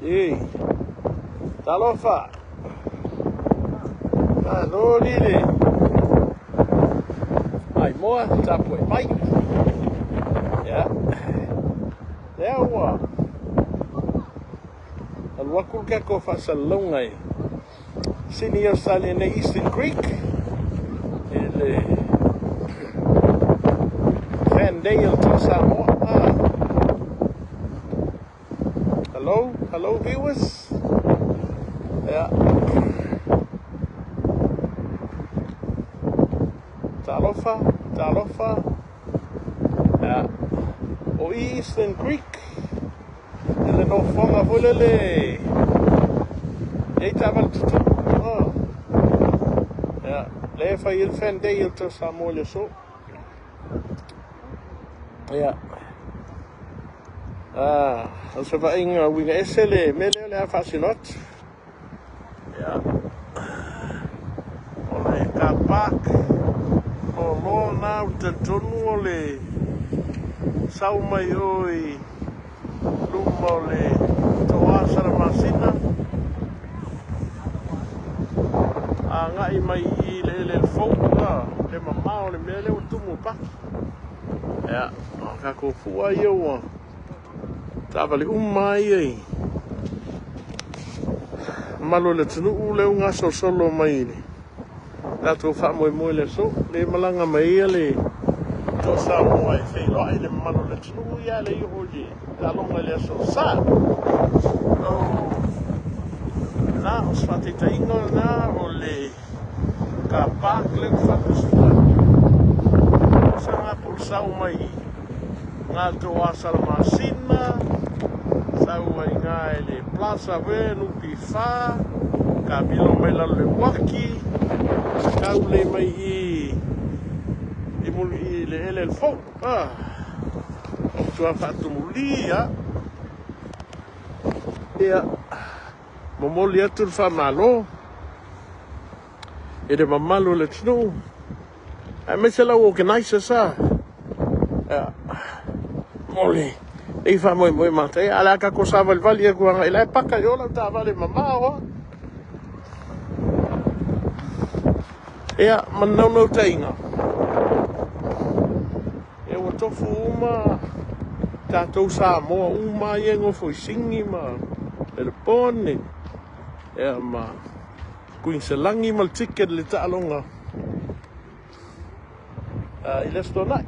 Ei, talofa. No lili. Ai moa, tapu e mai. Ya. Lea ua. Alua kulka ko whasalonga e. Sini o sali na Eastern Creek. Ele Fandale to Samoa. Hello viewers. Yeah. Talofa. Yeah. O Eastern Creek. Ele no fonga volele. Ei taval tutu. Yeah. Le fa il Fandale to Samoa so. Yeah. Ang sabaing winga esele mele le fasinot. Ya. Ole kapak. Olo na utentonu ole. Sau mai oi. Luma ole. Toa saramasina. Ngai mai I le fou. Le mamao le mele utumu pa. Ya. Kako fua yo. Tawali umai ei. Malo le tunu ule unga solo mai ni. Tato wha moe le so. Le malanga mai le. To Samoa e whai loa le malo le tunu ia le iho je. Talonga le so sa. Na os whate ta ingo na o le. Ka pak le whakusua. Sanga pulsau mai. Ngā toa Salamasina, saua I ngā le Plaza Venu ki whā, ka milo mai lalo le waki, kau le mai I muli I le ele le fau. O tua whatu muli, Ia, momoli atu le whamalo, e le mamalo le tunu. A me se lau organisa sa. Ia. Mole. Ei fa moe mate. Ala ka ko sa vali e kuanga. Ila e paka yo la ta vale mamao. Ea manau tainga. E o tofu uma. Tatou Samoa uma e ngo foi singi ma. E pone. Ea ma. Kuin selangi mal ticket le ta alonga. Ila sto nai.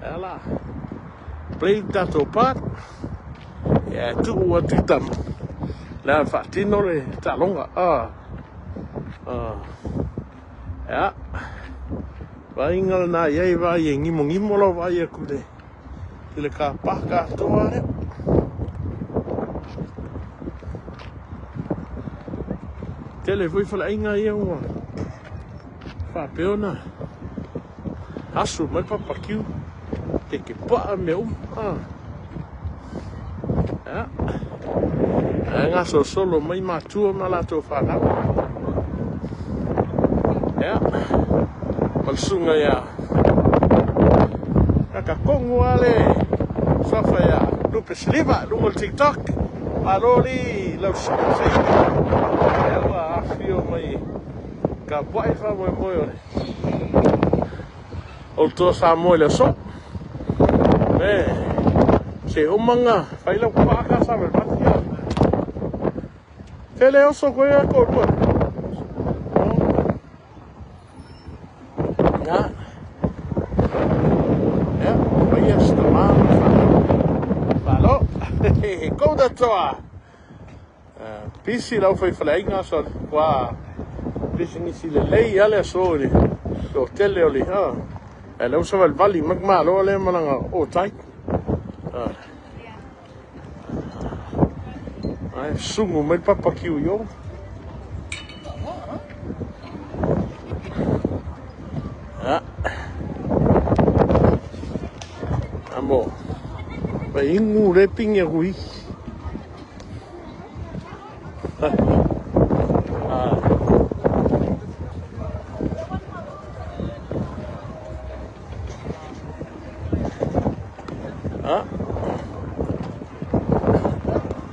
Ela. Play tato part. Ya tu wa titam. La fatino le talonga. Ya. Va ingal na ye va ye ngimo lo va ye kude. Ile ka paka to are. Tele foi fala inga ye wa. Fa peona. Asu mai papa kiu. Que pá meu. Ngā solo mai matua malato whana. Malsunga ia. Kaka kongo ale. Safa ia. Lupe sliva. Lungo TikTok. Maroli. Lau sisi. Ewa afio mai. Ka buai wha moe ore. O toa Samoa le so. Se umanga, fai lau paka sa me pati. Tele oso koe a korua. Ya. Ya, vai esta mano falo. Kouda toa. Pisi lau fai falainga so kwa. Pisi nisi le lei ale sori. So tele oli ha. E lau sa vali magmalo ale malanga o tai. Sungu mai papa kiu yo. Amo. Vai ingu reping e hui.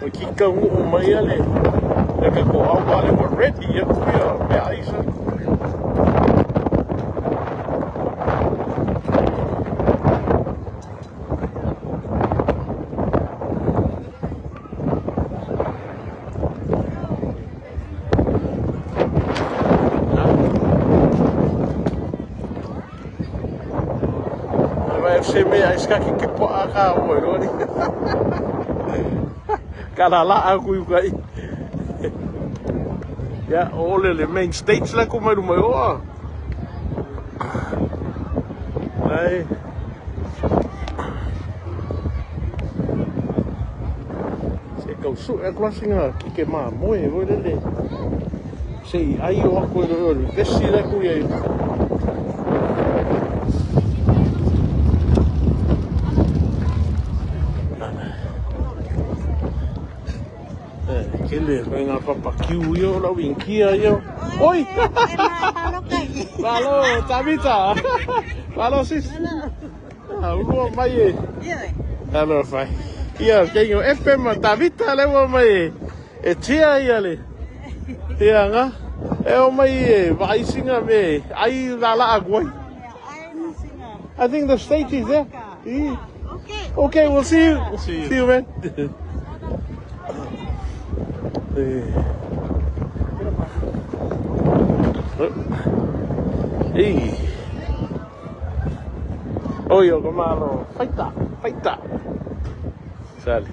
O kika ngu mai ale. E ka ko au ale mo ready e kuia me aisa. Se me ai skaki ke po aka o rori. Kana la aku kai. Ja, all the main states la kom mai o. Ai. Se kau su e klasinga ki ke ma moe o le. Se ai o aku rori. Vesi la ku ai. Kele, vai ngā papakiu yo, lau inkia yo. Oi! Malo, Tabita! Malo, sis! Ulua mai e. Hello, fai. Ia, kei ngō FM, Tabita lewa mai e. E tia ia le. Ia ngā. E o mai e, waisinga me. Ai rala aguai. I think the stage is there. Okay, we'll see you. See you, man. Hey. Oh, yo, come on. Faita. Sally.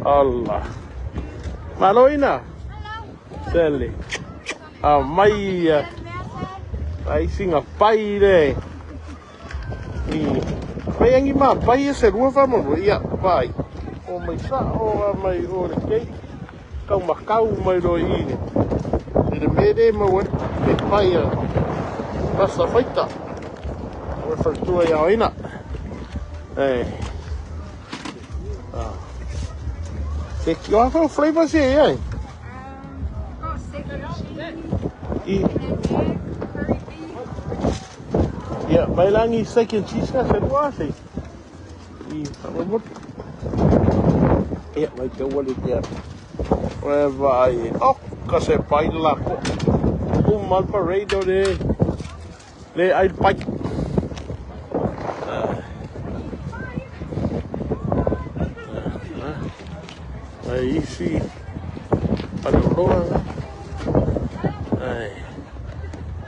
Allah. Maloina. Sally. Maya. I sing a pie there. Payangi ma, pie is a roof. Yeah, pie. Oh, my son. Oh, my cake. Kau makau mai roi ini. Ele mede ma wet e pai pasta feita. O fartua ia ina. Eh. Se que ó foi flavor se aí. Yeah, mai langi second cheese ka se dua se. Vamos. Yeah, mai que wale dia. Vai, oh, que se pai lá, mal parado de ai pai. Aí sim, para o lado,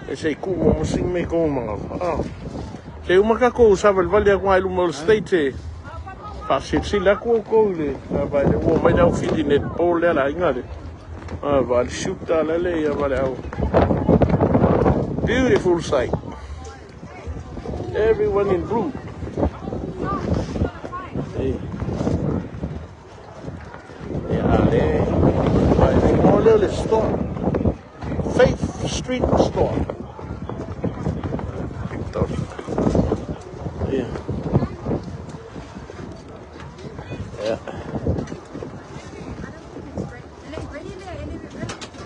esse como assim me como, se uma caco sabe vale com ele no state. Pasir sila ko le ba le wo mai dau fiti net pole la ingale ba shoot la le ya ba le beautiful sight, everyone in blue. Yeah, le le store, Faith Street store. Yeah.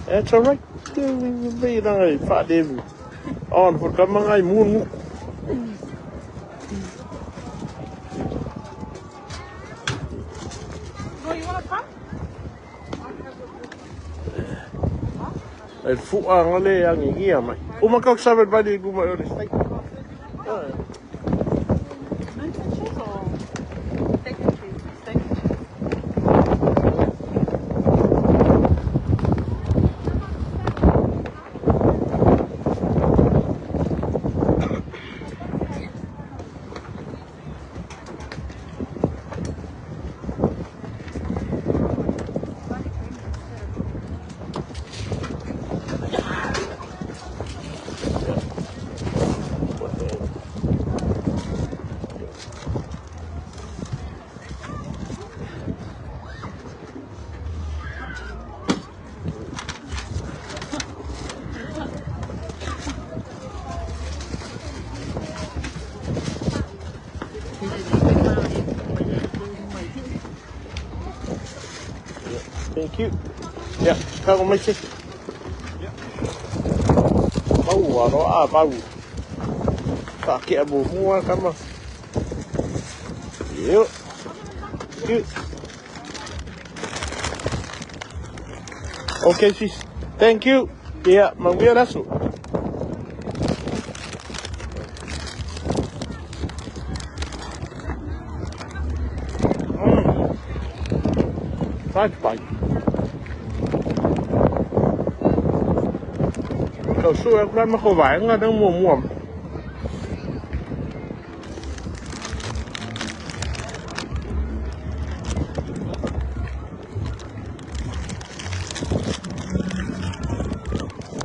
That's all right. We'll be on fat David. On for come on, moon. Oh, you want to come? El fu ang ale ang igiya mai. Umakak saber ba di gumayo ni steak. Thank you. Yeah, kago mai se. Mau aro a mau. Ka ke abo mua kama. Yo. Cute. Okay, sis. Thank you. Yeah, mawia lasu. Bye. Kau su aku dah mahu bayang ada muam.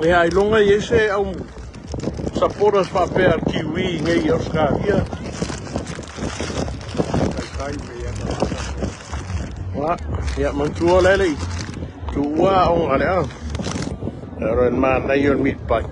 Ya, ilonga yese au supporters pa per kiwi ngai Australia. Wah, ya mentua lele. Tua ong ada. Ren man na yon meat pie.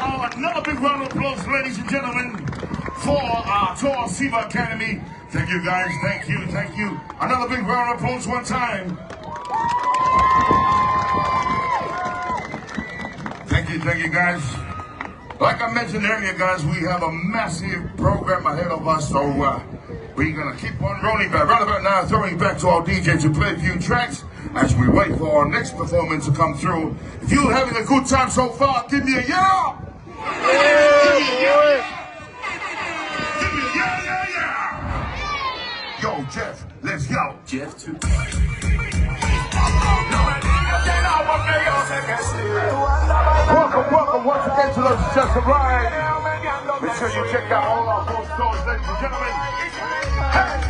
now, another big round of applause, ladies and gentlemen, for our Toa Siva Academy. Thank you, guys. Thank you. Thank you. Another big round of applause one time. Thank you, guys. Like I mentioned earlier, guys, we have a massive program ahead of us, so we're going to keep on rolling back. Right about now, throwing back to our DJ to play a few tracks as we wait for our next performance to come through. If you're having a good time so far, give me a yeah! Give me a yeah! Yo, Jeff, let's go. Jeff, too. Welcome once again to those who just arrived. Make sure you check out all our full stores, ladies and gentlemen. Hey!